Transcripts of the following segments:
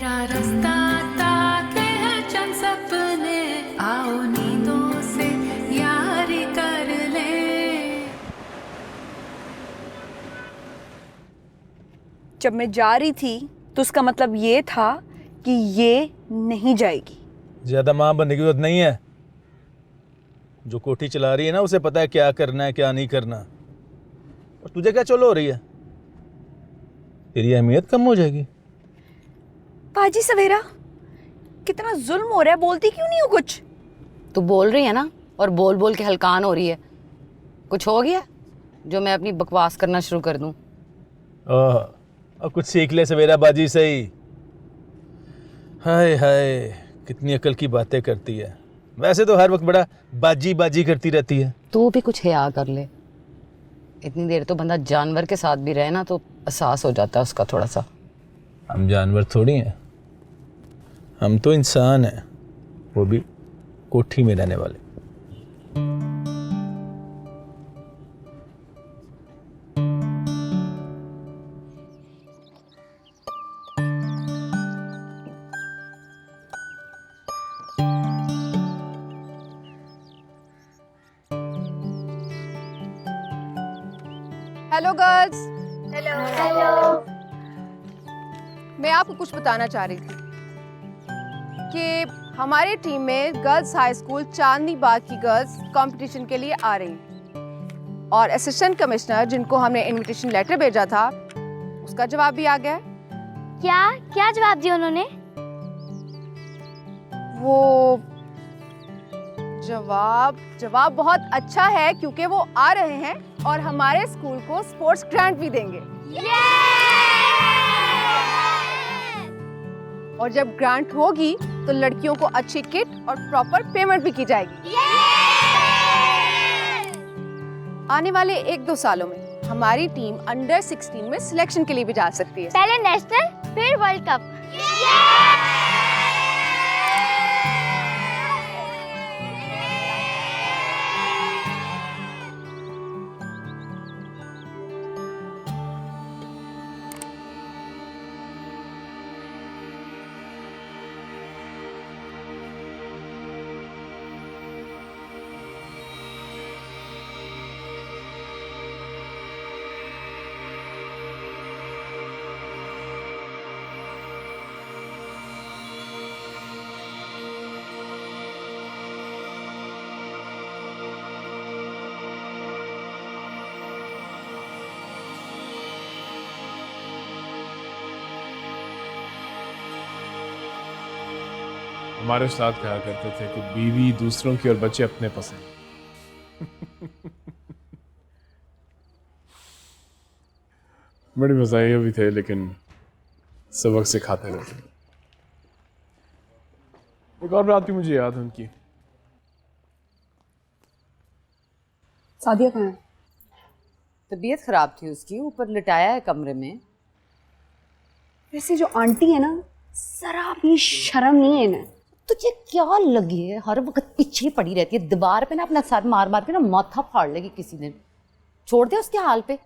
तेरा रास्ता ताके हैं चंद सपने, आओ नींदों से यारी कर ले। जब मैं जा रही थी तो उसका मतलब ये था कि ये नहीं जाएगी। ज्यादा मां बनने की जरूरत नहीं है। जो कोठी चला रही है ना, उसे पता है क्या करना है क्या नहीं करना। और तुझे क्या चलो हो रही है? तेरी अहमियत कम हो जाएगी। बाजी सवेरा, कितना जुल्म हो रहा है, बोलती क्यों नहीं हो कुछ? तू बोल रही है ना, और बोल बोल के हलकान हो रही है। कुछ हो गया जो मैं अपनी बकवास करना शुरू कर दूं? अब कुछ सीख ले सवेरा बाजी से ही। हाय हाय, कितनी अकल की बातें करती है। वैसे तो हर वक्त बड़ा बाजी बाजी करती रहती है। तू भी कुछ हया कर ले। इतनी देर तो बंदा जानवर के साथ भी रहे ना तो एहसास हो जाता है उसका थोड़ा सा। हम जानवर थोड़ी हैं, हम तो इंसान हैं, वो भी कोठी में रहने वाले। Hello girls. हेलो। मैं आपको कुछ बताना चाह रही थी कि हमारी टीम में गर्ल्स हाई स्कूल चांदनी बाग की गर्ल्स कंपटीशन के लिए आ रही हैं। और असिस्टेंट कमिश्नर जिनको हमने इनविटेशन लेटर भेजा था, उसका जवाब भी आ गया है। क्या क्या जवाब दिया उन्होंने? वो जवाब बहुत अच्छा है क्योंकि वो आ रहे हैं और हमारे स्कूल को स्पोर्ट्स ग्रांट भी देंगे। और जब ग्रांट होगी तो लड़कियों को अच्छी किट और प्रॉपर पेमेंट भी की जाएगी। आने वाले 1-2 सालों में हमारी टीम अंडर 16 में सिलेक्शन के लिए भी जा सकती है। पहले नेशनल फिर वर्ल्ड कप। हमारे उस्ताद कहा करते थे कि बीवी दूसरों की और बच्चे अपने पसंद। बड़ी मज़ाहिया भी थे, लेकिन सबक सिखाते रहते। एक और बात भी मुझे याद है उनकी। सादिया कहाँ है? तबीयत खराब थी उसकी, ऊपर लिटाया है कमरे में। वैसे जो आंटी है ना, जरा भी शर्म नहीं है इन्हें। तुझे क्या लगी है, हर वक्त पीछे पड़ी रहती है, दीवार पे ना अपना सर मार मार के ना माथा फाड़ लेगी किसी दिन। छोड़ दे उसके हाल पे।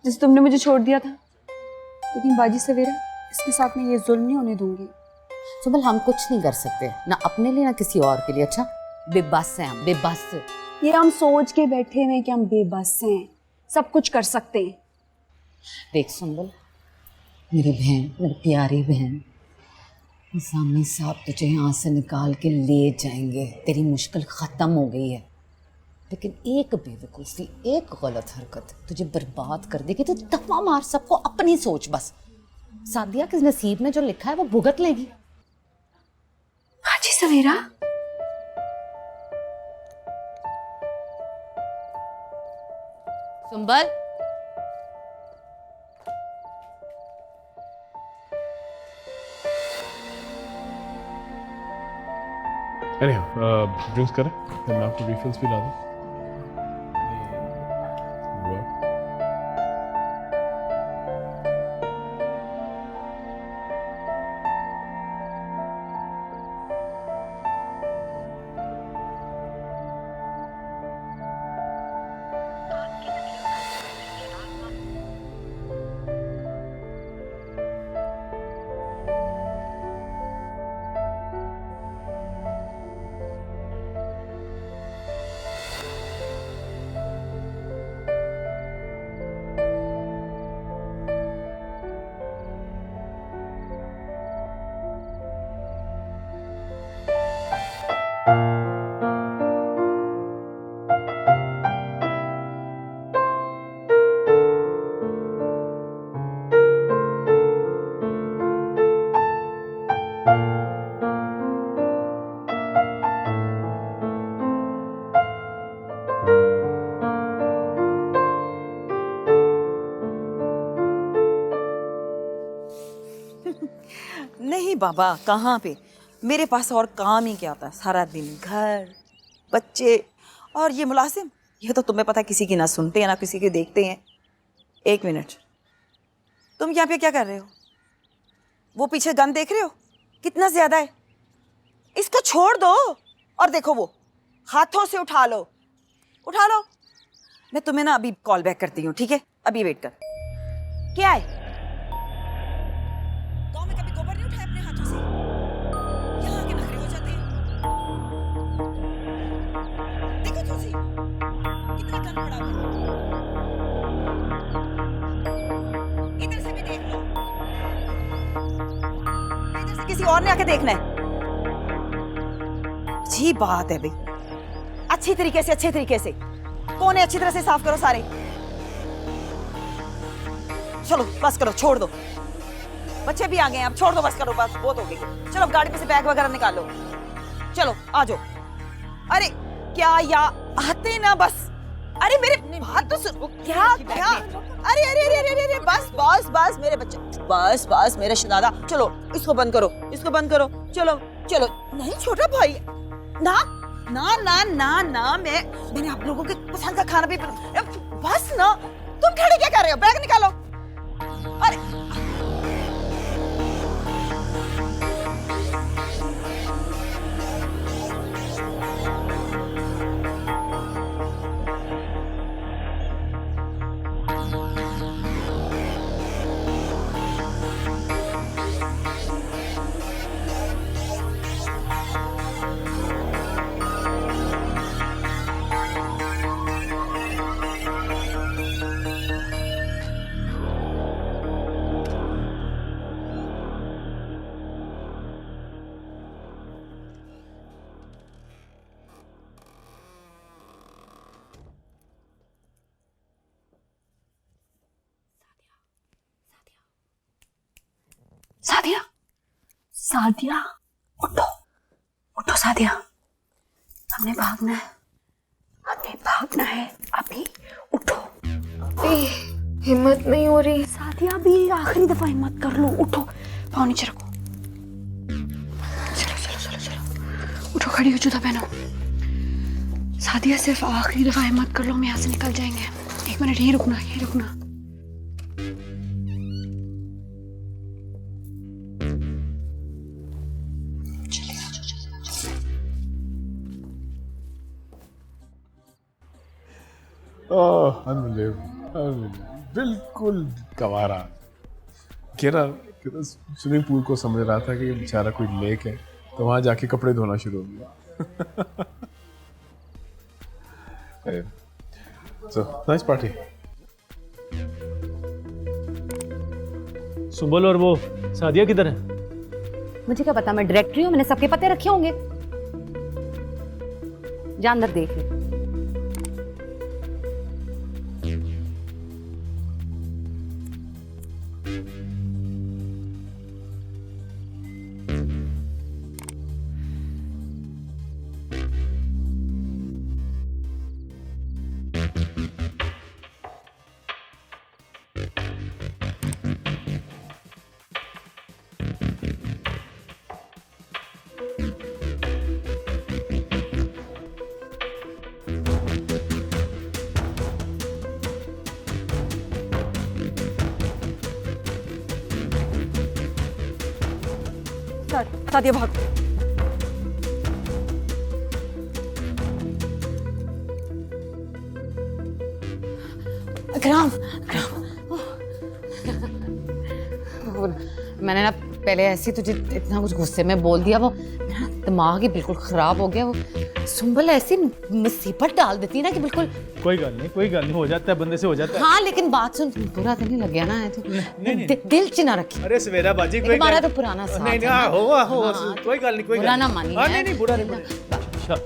जैसे तुमने मुझे छोड़ दिया था। लेकिन बाजी सवेरा, इसके साथ में ये जुल्म नहीं होने दूंगी। सुबल, हम कुछ नहीं कर सकते, ना अपने लिए ना किसी और के लिए। अच्छा, बेबस हैं हम, बेबस। ये हम सोच के बैठे हुए कि हम बेबस हैं, सब कुछ कर सकते हैं। देख सुंबल, मेरी बहन, मेरी प्यारी बहन, सामने साहब तुझे यहाँ से निकाल के ले जाएंगे। तेरी मुश्किल ख़त्म हो गई है, लेकिन एक बेवकूफ़ी, एक गलत हरकत तुझे बर्बाद कर देगी। तो दफा मार सबको, अपनी सोच बस। सादिया के नसीब में जो लिखा है वो भुगत लेगी। बाजी सवेरा, सुंबल, अरे ड्रिंक्स करें, तो मैं आपको रिफिल्स भी ला दूँ। नहीं बाबा, कहाँ पे, मेरे पास और काम ही क्या होता है, सारा दिन घर, बच्चे और ये मुलाजिम। ये तो तुम्हें पता है किसी की ना सुनते हैं ना किसी की देखते हैं। एक मिनट, तुम यहाँ पे क्या कर रहे हो? वो पीछे गन देख रहे हो कितना ज्यादा है? इसको छोड़ दो और देखो वो हाथों से उठा लो, उठा लो। मैं तुम्हें ना अभी कॉल बैक करती हूँ, ठीक है? अभी वेट कर। क्या है? गाँव में कभी गोबर नहीं उठाया अपने हाथों से? यहाँ आके नखरे हो जाते हैं। देखो तुलसी, कितना गंद पड़ा हुआ है। इधर से भी देख लो, इधर से किसी और ने आके देखना है। अच्छी बात है भाई, अच्छे तरीके से कौन है? अच्छी तरह से साफ करो सारे। चलो बस करो, छोड़ दो, बच्चे भी आ गए हैं, अब छोड़ दो, बस करो, बस बहुत हो गई। चलो गाड़ी में से बैग वगैरह निकालो, चलो आ जाओ। अरे क्या या आते ना बस। अरे मेरे बात तो सुनो, क्या क्या? अरे अरे अरे अरे अरे बस बस बस मेरे बच्चे, बस बस मेरे शहजादा। चलो इसको बंद करो, इसको बंद करो। चलो चलो, नहीं छोटा भाई, ना ना ना ना ना, मैंने आप लोगों के पसंद का खाना भी बस ना। तुम खड़े क्या कर रहे हो? बैग निकालो। अरे सादिया, सादिया, उठो, उठो सादिया, हमने भागना है, हमें भागना है अभी, उठो। हिम्मत नहीं हो रही। सादिया अभी आखिरी दफा हिम्मत कर लो, उठो, पाँव नीचे रखो। चलो चलो चलो चलो, उठो, खड़ी हो, जूता पहनो। सादिया सिर्फ आखिरी दफा हिम्मत कर लो, हम यहाँ से निकल जाएंगे। एक मिनट, यहीं रुकना, यहीं रुकना। बिल्कुल गवारा। कह रहा स्विमिंग पूल को समझ रहा था कि बेचारा कोई लेक है, तो वहां जाके कपड़े धोना शुरू हो गया। So, nice party. सुंबल और वो सादिया किधर है? मुझे क्या पता, मैं डायरेक्टरी हूँ, मैंने सबके पते रखे होंगे। जा अंदर देख ले। सादिया भागो। ग्राम, मैंने ना पहले ऐसे तुझे इतना कुछ गुस्से में बोल दिया, वो मेरा दिमाग ही बिल्कुल खराब हो गया। वो सुंबल ऐसी मुसीबत डाल देती है ना कि बिल्कुल। कोई गल नहीं, हो जाता है, बंदे से हो जाता है। हाँ लेकिन बात सुन, बुरा तो नहीं लग गया ना? है तो नहीं। दिल च ना रखी। अरे सवेरा बाजी, कोई हमारा तो पुराना साथ नहीं, है। हो कोई गल नहीं, बुरा ना मानी। नहीं, बुरा नहीं। अच्छा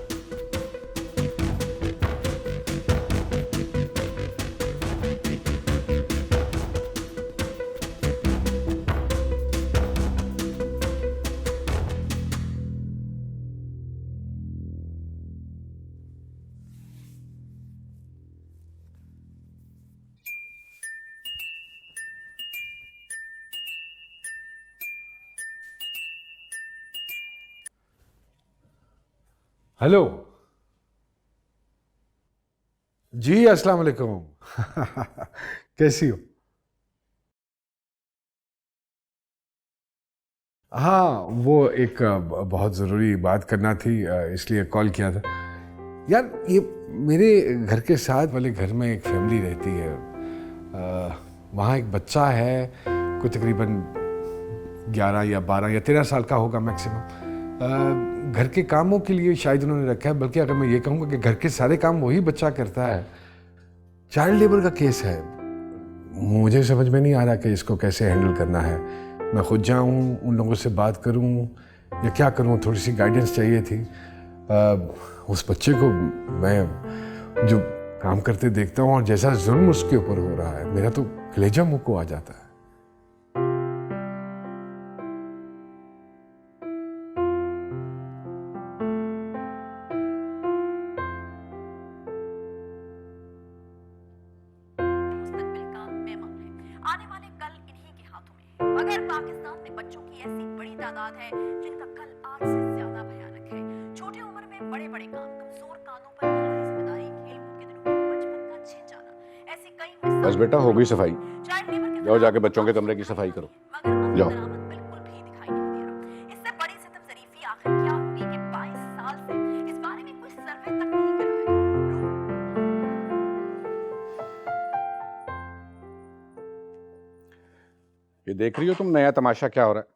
हेलो जी, अस्सलाम वालेकुम। कैसी हो? हाँ, वो एक बहुत ज़रूरी बात करना थी, इसलिए कॉल किया था। यार, ये मेरे घर के साथ वाले घर में एक फैमिली रहती है। वहाँ एक बच्चा है, कोई तकरीबन 11 या 12 या 13 साल का होगा मैक्सिमम। घर के कामों के लिए शायद उन्होंने रखा है, बल्कि अगर मैं ये कहूँगा कि घर के सारे काम वही बच्चा करता है। चाइल्ड लेबर का केस है। मुझे समझ में नहीं आ रहा कि इसको कैसे हैंडल करना है। मैं खुद जाऊँ, उन लोगों से बात करूँ या क्या करूँ? थोड़ी सी गाइडेंस चाहिए थी। उस बच्चे को मैं जो काम करते देखता हूँ और जैसा जुल्म उसके ऊपर हो रहा है, मेरा तो कलेजा मुंह को आ जाता है। आने वाले कल इन्हीं के हाथों में है। अगर पाकिस्तान में बच्चों की ऐसी बड़ी तादाद है जिनका कल आज से ज्यादा भयानक है। छोटी उम्र में बड़े बड़े काम, कमजोर कानों पर भारी जिम्मेदारी, खेल कूद के दिनों में बचपन का छिन जाना, ऐसी कई बस बेटा, हो गई सफाई। चाइल्ड लेबर के जाओ जाके बच्चों के कमरे की सफाई करो। मगर जाओ। अमन बिल्कुल भी दिखाई नहीं दे रहा। इससे बड़ी सितम ज़रीफी आखिर क्या होगी कि 22 साल से इस बारे में कोई सर्वे तक नहीं कराया। ये देख रही हो तुम नया तमाशा क्या हो रहा है?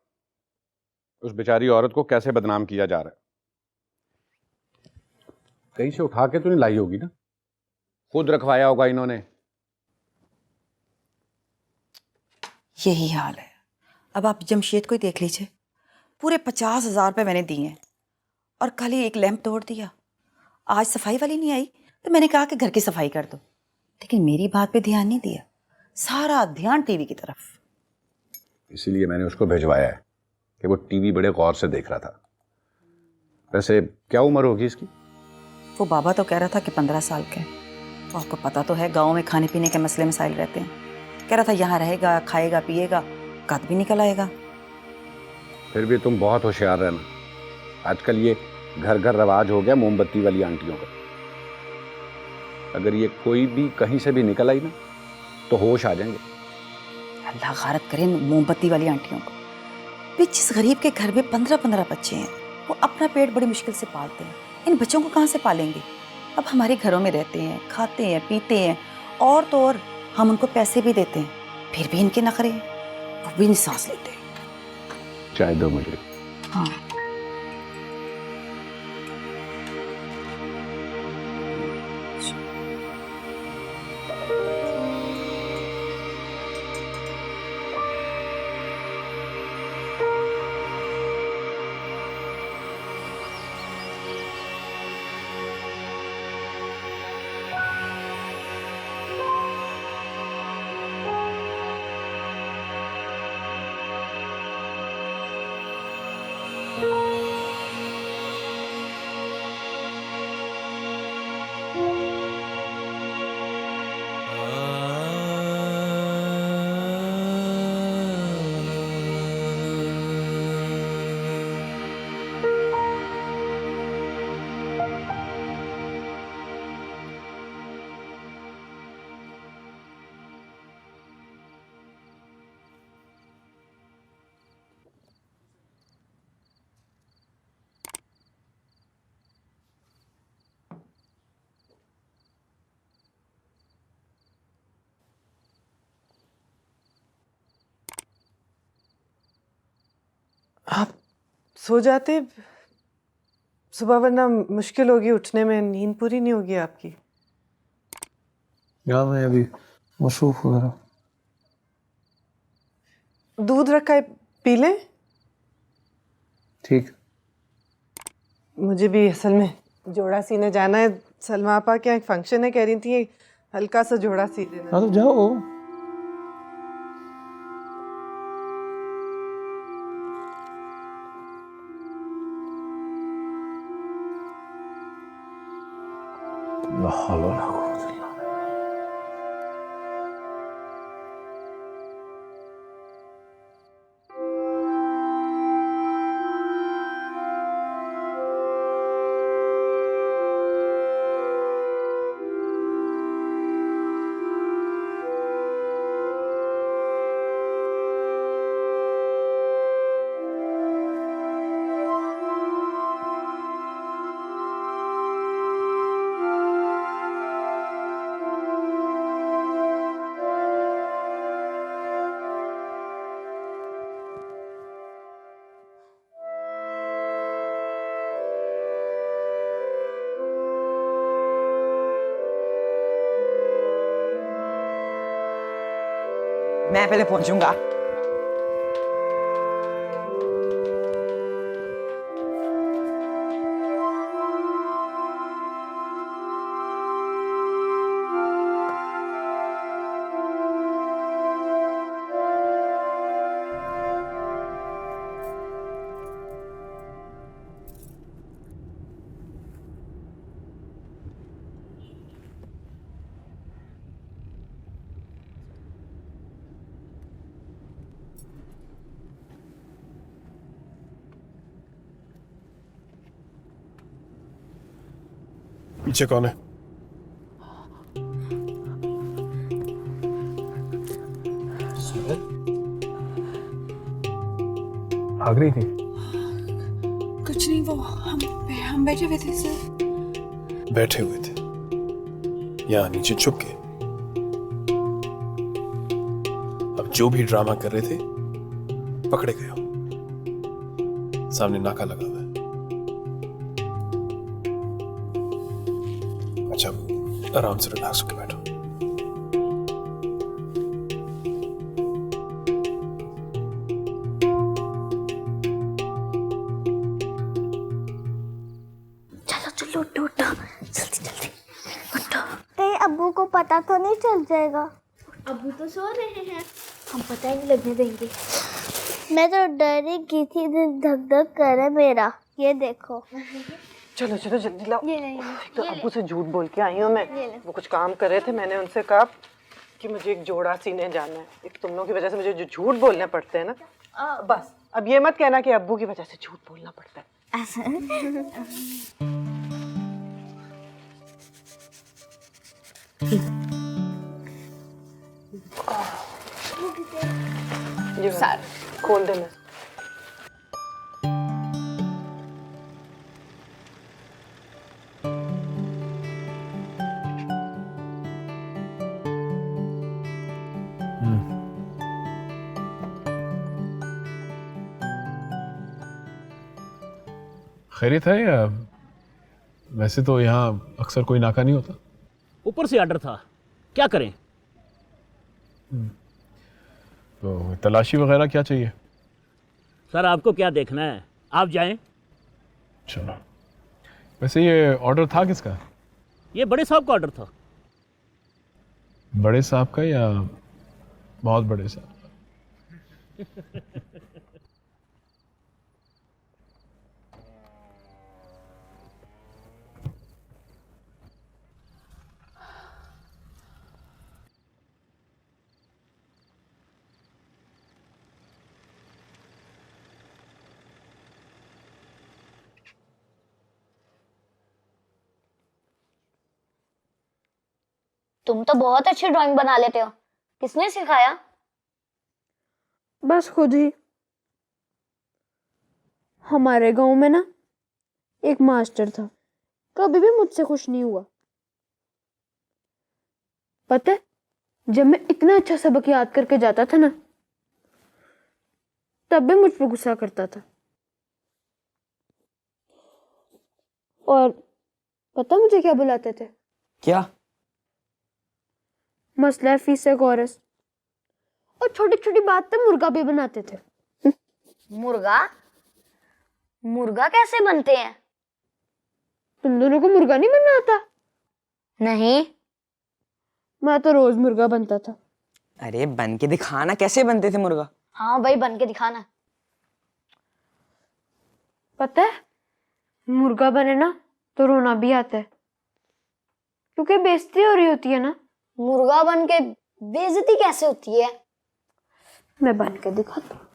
उस बेचारी औरत को कैसे बदनाम किया जा रहा है। कहीं से उठा के तो नहीं लाई होगी ना, खुद रखवाया होगा इन्होंने। यही हाल है। अब आप जमशेद को ही देख लीजिए, पूरे 50,000 रुपये मैंने दिए हैं और कल ही एक लैंप तोड़ दिया। आज सफाई वाली नहीं आई तो मैंने कहा कि घर की सफाई कर दो, लेकिन मेरी बात पे ध्यान नहीं दिया, सारा ध्यान टीवी की तरफ। इसीलिए मैंने उसको भिजवाया है कि वो टीवी बड़े गौर से देख रहा था। वैसे क्या उम्र होगी इसकी? वो बाबा तो कह रहा था कि 15 साल के। तो आपको पता तो है गांव में खाने पीने के मसले मसाइल रहते हैं। कह रहा था यहाँ रहेगा, खाएगा पिएगा, कद भी निकल आएगा। फिर भी तुम बहुत होशियार रहना। आजकल ये घर घर रवाज हो गया मोमबत्ती वाली आंटियों का। अगर ये कोई भी कहीं से भी निकल आई ना तो होश आ जाएंगे। अल्लाह गारत करे मोमबत्ती वाली आंटियों को। भी जिस गरीब के घर में 15-15 बच्चे हैं, वो अपना पेट बड़ी मुश्किल से पालते हैं, इन बच्चों को कहाँ से पालेंगे? अब हमारे घरों में रहते हैं, खाते हैं, पीते हैं, और तो और हम उनको पैसे भी देते हैं, फिर भी इनके नखरे, वो भी नहीं सांस लेते। चाय दो मुझे। हाँ। आप सो जाते सुबह, वरना मुश्किल होगी उठने में, नींद पूरी नहीं होगी आपकी। यार मैं अभी मसरूफ हो रहा। दूध रखा है, पी लें? ठीक। मुझे भी असल में जोड़ा सीने जाना है। सलमा आपा के यहाँ एक फंक्शन है, कह रही थी हल्का सा जोड़ा सी देना। हाँ तो जाओ। ला हौला वला कुव्वता इल्ला बिल्लाह। मैं पहले पहुंचूंगा। पीछे कौन है? भाग रही थी? कुछ नहीं, वो हम बैठे हुए थे सर। बैठे हुए थे यहाँ नीचे छुप के? अब जो भी ड्रामा कर रहे थे पकड़े गए हो। सामने नाका लगा हुआ है। अच्छा, आराम से रिलैक्स होकर बैठो। चलो चलो उठो उठो, जल्दी जल्दी उठो। कहीं अब्बू को पता तो नहीं चल जाएगा? अब्बू तो सो रहे हैं, हम पता ही नहीं लगने देंगे। मैं तो डर ही की थी, दिल धक धक कर है मेरा। ये देखो। चलो चलो जल्दी लाओ। ये नहीं, एक तो अब्बू से झूठ बोल के आई हूँ मैं। वो कुछ काम कर रहे थे, मैंने उनसे कहा कि मुझे एक जोड़ा सीने जाना है। एक तुम लोगों की वजह से मुझे जो झूठ बोलने पड़ते हैं ना, बस अब ये मत कहना कि अब्बू की वजह से झूठ बोलना पड़ता है। ये सर खोल देना। खैरियत है या? वैसे तो यहाँ अक्सर कोई नाका नहीं होता। ऊपर से ऑर्डर था, क्या करें? तो तलाशी वगैरह क्या चाहिए? सर आपको क्या देखना है, आप जाएं। चलो। वैसे ये ऑर्डर था किसका? ये बड़े साहब का ऑर्डर था। बड़े साहब का या बहुत बड़े साहब का? तुम तो बहुत अच्छी ड्राइंग बना लेते हो, किसने सिखाया? बस खुद ही। हमारे गांव में ना एक मास्टर था, कभी भी मुझसे खुश नहीं हुआ। पता है, जब मैं इतना अच्छा सबक याद करके जाता था ना, तब भी मुझ पर गुस्सा करता था। और पता मुझे क्या बुलाते थे? क्या? मसला फीस कोरस। और छोटी छोटी बात पे मुर्गा भी बनाते थे। मुर्गा? मुर्गा कैसे बनते हैं? तुम दोनों को मुर्गा नहीं बनना आता? नहीं। मैं तो रोज मुर्गा बनता था। अरे बन के दिखाना, कैसे बनते थे मुर्गा? हाँ भाई, बन के दिखाना। पता है, मुर्गा बने ना तो रोना भी आता है, क्योंकि बेइज्जती हो रही होती है ना। मुर्गा बन के बेइज्जती कैसे होती है? मैं बन के दिखाता हूँ।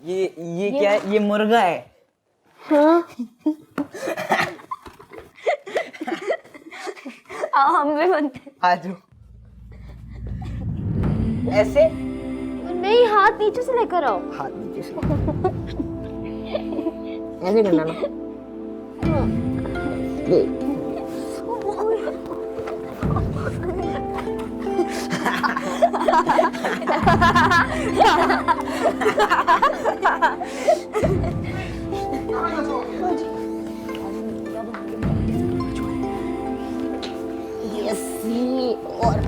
ये क्या है? ये मुर्गा है? हाँ। आओ हम भी बनते। आ जाओ। ऐसे? नहीं, हाथ नीचे से लेकर आओ। हाथ नीचे से। ऐसे करना ना। ये और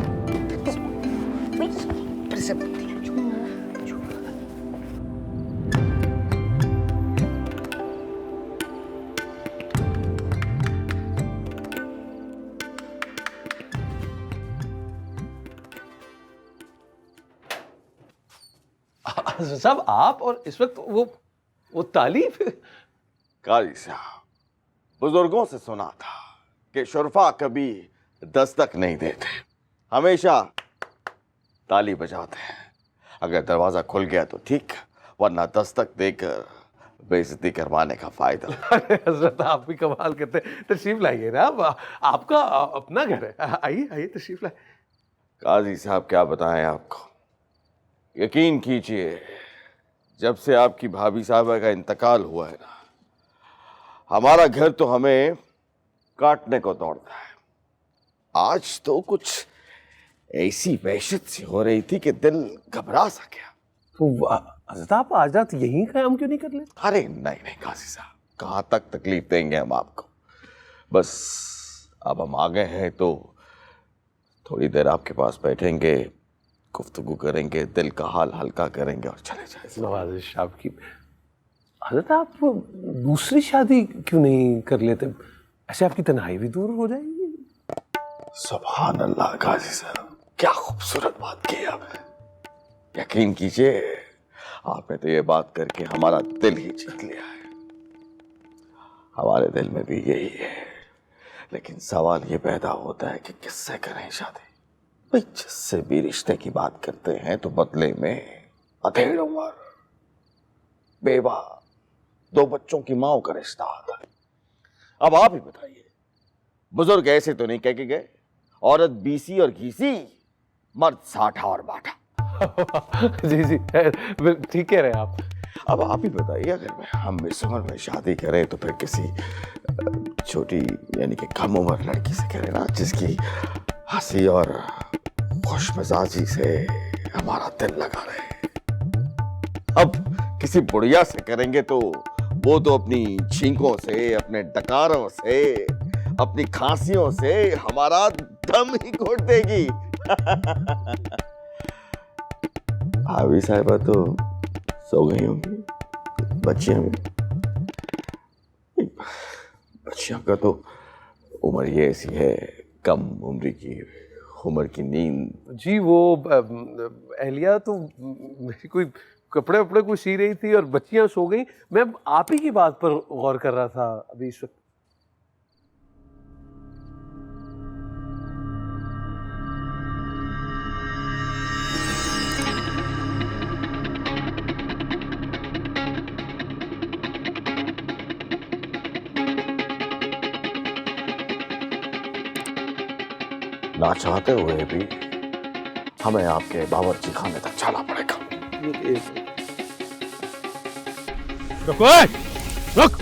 साहब आप और इस वक्त वो तालीफ। काजी साहब, बुजुर्गों से सुना था कि शुरफा कभी दस्तक नहीं देते, हमेशा ताली बजाते हैं। अगर दरवाजा खुल गया तो ठीक, वरना दस्तक देकर बेइज्जती करवाने का फायदा। अरे हजरत, आप भी कमाल करते हैं। तशरीफ लाइए ना, आपका अपना घर है। आइए आइए, तशरीफ लाइए। काजी साहब क्या बताएं आपको, यकीन कीजिए जब से आपकी भाभी साहबा का इंतकाल हुआ है ना, हमारा घर तो हमें काटने को दौड़ता है। आज तो कुछ ऐसी वहशत सी हो रही थी कि दिल घबरा सा गया। तो हजरत आप आज रात यहीं क़याम क्यों नहीं कर लेते? अरे नहीं नहीं काजी साहब, कहाँ तक तकलीफ देंगे हम आपको। बस अब हम आ गए हैं तो थोड़ी देर आपके पास बैठेंगे, गुफ्तगू करेंगे, दिल का हाल हल्का करेंगे और चले जाएंगे। नवाजिश आपकी। हजरत आप दूसरी शादी क्यों नहीं कर लेते? ऐसे आपकी तन्हाई भी दूर हो जाएगी। सुभान अल्लाह काजी साहब, क्या खूबसूरत बात की आपने। यकीन कीजिए आपने तो ये बात करके हमारा दिल ही जीत लिया है। हमारे दिल में भी यही है, लेकिन सवाल ये पैदा होता है कि किससे करें शादी। भाई जिससे भी रिश्ते की बात करते हैं तो बदले में अधेड़ उम्र, बेवा, 2 बच्चों की माँ का रिश्ता आता है। अब आप ही बताइए, बुजुर्ग ऐसे तो नहीं कह के गए, औरत बीसी और घीसी, मर्द 60 और बाटा। जी जी, ठीक कह रहे हैं आप। अब आप ही बताइए, अगर हम इस उम्र में शादी करें तो फिर किसी छोटी यानी कि कम उम्र लड़की से करें ना, जिसकी हंसी और खुश मिजाजी से हमारा दिल लगा रहे। अब किसी बुढ़िया से करेंगे तो वो तो अपनी छींकों से, अपने डकारों से, अपनी खांसियों से हमारा दम ही घोट देगी। भाभी साहिबा तो सो गई होंगी, बच्चियां भी। बच्चियों का तो उम्र ये ऐसी है, कम उम्र की नींद। जी वो एहलिया तो मेरी कोई कपड़े वपड़े कोई सी रही थी और बच्चियां सो गई। मैं आप ही की बात पर गौर कर रहा था अभी इस वक्त। ना चाहते हुए भी हमें आपके बावर्ची खाने तक जाना पड़ेगा। रुको, रुक।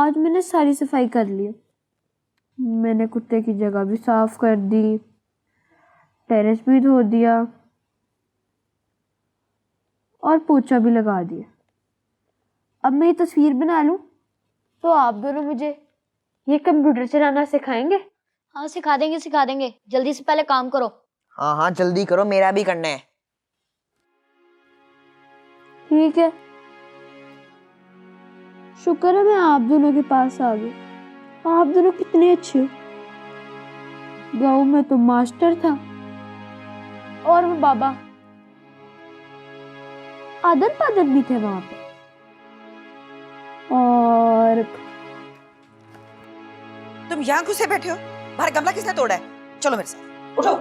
आज मैंने सारी सफाई कर ली। मैंने कुत्ते की जगह भी साफ कर दी, टेरेस भी धो दिया और पोछा भी लगा दिया। अब मैं ये तस्वीर बना लूं तो आप दोनों मुझे ये कंप्यूटर चलाना सिखाएंगे? हाँ सिखा देंगे। जल्दी से पहले काम करो। हाँ हाँ जल्दी करो, मेरा भी करना है। ठीक है, शुक्र है मैं आप दोनों के पास आ गई। आप दोनों कितने अच्छे हो। गाँव में तो मास्टर था और वो बाबा आदर पादर भी थे वहां पे। और तुम यहाँ घुसे बैठे हो? बाहर गमला किसने तोड़ा है? चलो मेरे साथ, उठो।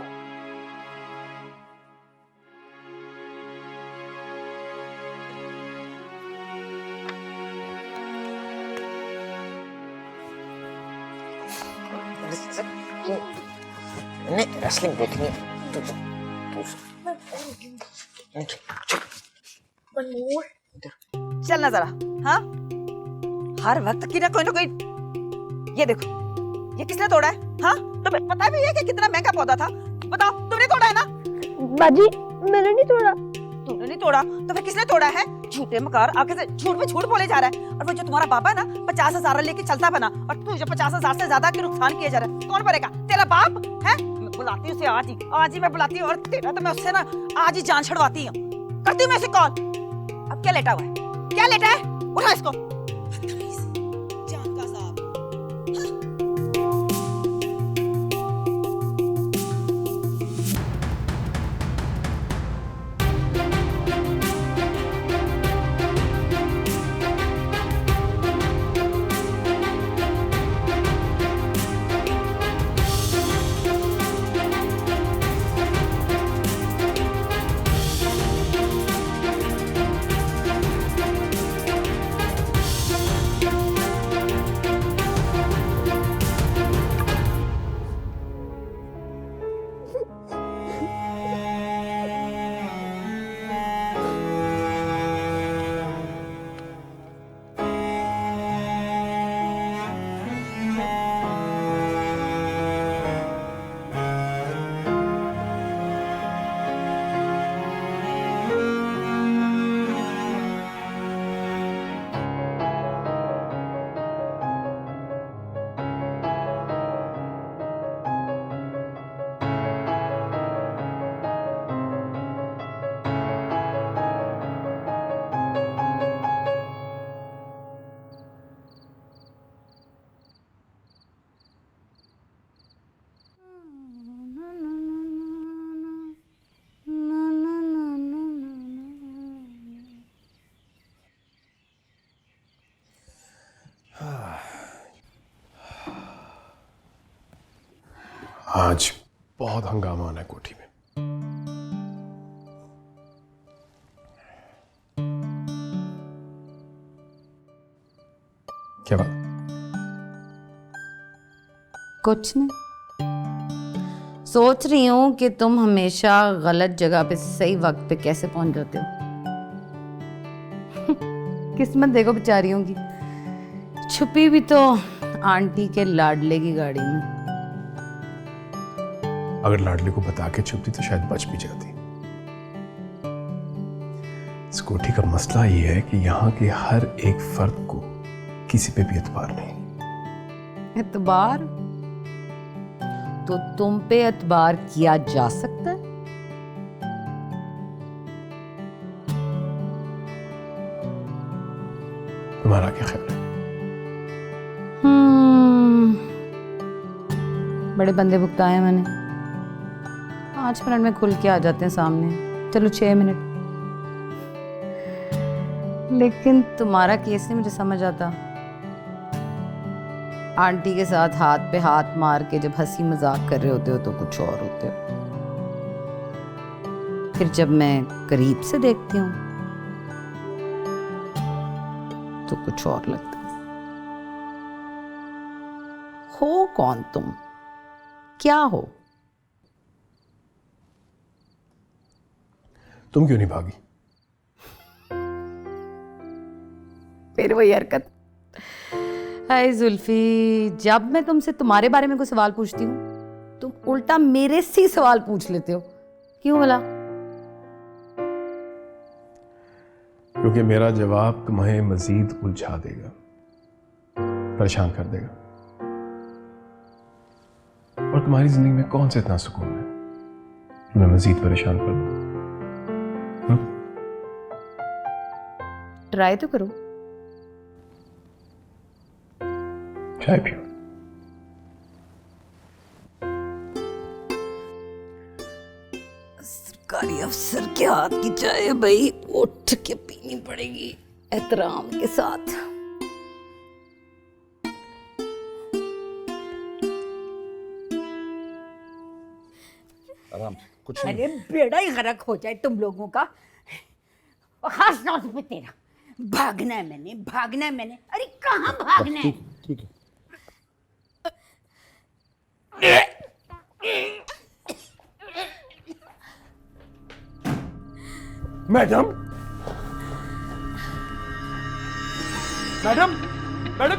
नहीं रेसलिंग देखनी है। चलना जरा। हाँ, हर वक्त की ना कोई ये देखो, ये किसने तोड़ा है? हाँ, तुम्हें पता भी है कि कितना महंगा पौधा था? बताओ, तुमने तोड़ा है ना? बाजी मैंने नहीं तोड़ा। तुमने नहीं तोड़ा तो फिर किसने तोड़ा है? झूठे मकार आगे से झूठ पे झूठ बोले जा रहा है। और वो जो तुम्हारा पापा है ना 50,000 लेके चलता बना, और तू जो 50,000 से ज्यादा के नुकसान किए जा रहा है, कौन भरेगा? तेरा बाप है? मैं बुलाती हूँ उसे आज ही मैं बुलाती हूँ, और तेरा तो मैं उससे ना आज ही जान छुड़वाती हूँ। करती हूँ मैं उसे कॉल। अब क्या लेटा हुआ है? क्या लेटा है? उठा इसको। जान का साहब। आज बहुत हंगामा होना है कोठी में। क्या बात? कुछ नहीं, सोच रही हूँ कि तुम हमेशा गलत जगह पे सही वक्त पे कैसे पहुंच जाते हो। किस्मत देखो बेचारियों की, छुपी भी तो आंटी के लाडले की गाड़ी में। अगर लाडले को बता के छुपती तो शायद बच भी जाती। इस कोठी का मसला ये है कि यहाँ के हर एक फर्द को किसी पे भी एतबार नहीं। एतबार? तो तुम पे एतबार किया जा सकता है? तुम्हारा क्या ख्याल है? बड़े बंदे भुगताए मैंने, 5 मिनट में खुल के आ जाते हैं सामने। चलो 6 मिनट। लेकिन तुम्हारा केस नहीं मुझे समझ आता। आंटी के साथ हाथ पे हाथ मार के जब हंसी मजाक कर रहे होते हो तो कुछ और होते हो, फिर जब मैं करीब से देखती हूँ तो कुछ और लगता है। हो कौन तुम? क्या हो? तुम क्यों नहीं भागी? फिर वही हरकत, हाय जुल्फी, जब मैं तुमसे तुम्हारे बारे में कोई सवाल पूछती हूँ तुम उल्टा मेरे से ही सवाल पूछ लेते हो, क्यों भला? क्योंकि मेरा जवाब तुम्हें मजीद उलझा देगा, परेशान कर देगा। और तुम्हारी जिंदगी में कौन सा इतना सुकून है कि मैं मजीद परेशान कर दूं? ट्राई तो करो। चाय पियो। सरकारी अफसर के हाथ की चाय भाई उठ के पीनी पड़ेगी एहतराम के साथ। आराम से, कुछ नहीं। अरे बेड़ा ही गरक हो जाए तुम लोगों का, और खास तौर पे तेरा। भागना है मैंने। अरे कहाँ भागना है? ठीक है। मैडम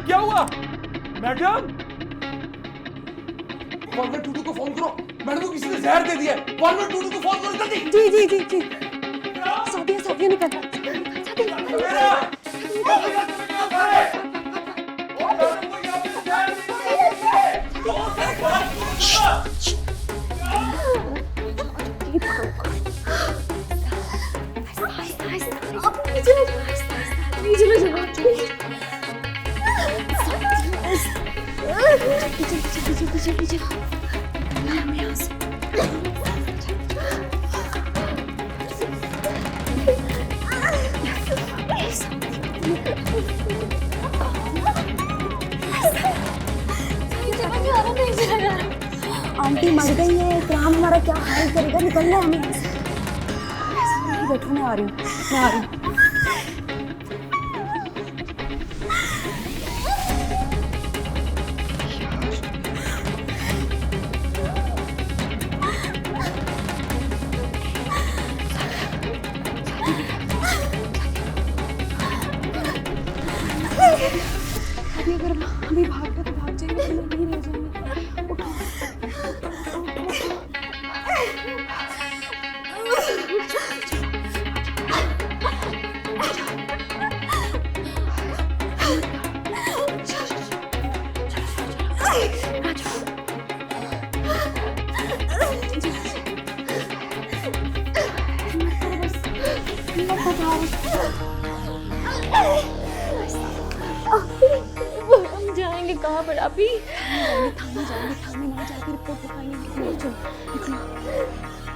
क्या हुआ? मैडम 112 को फोन करो। मैडम को किसी ने जहर दे दिया है। 112 को फोन करो जल्दी। जी। सादिया निकल आंटी मर गई है, इकराम हमारा क्या हाल करेगा? निकलना है हमें। बैठो, मैं आ रही हूँ। अगर अभी भाग गए तो भाग जाएंगे, नहीं रह जाएंगे। उठो। हम जाएंगे कहाँ पर अभी? थाने ना जाके रिपोर्ट लिखाएंगे। चलो निकलो।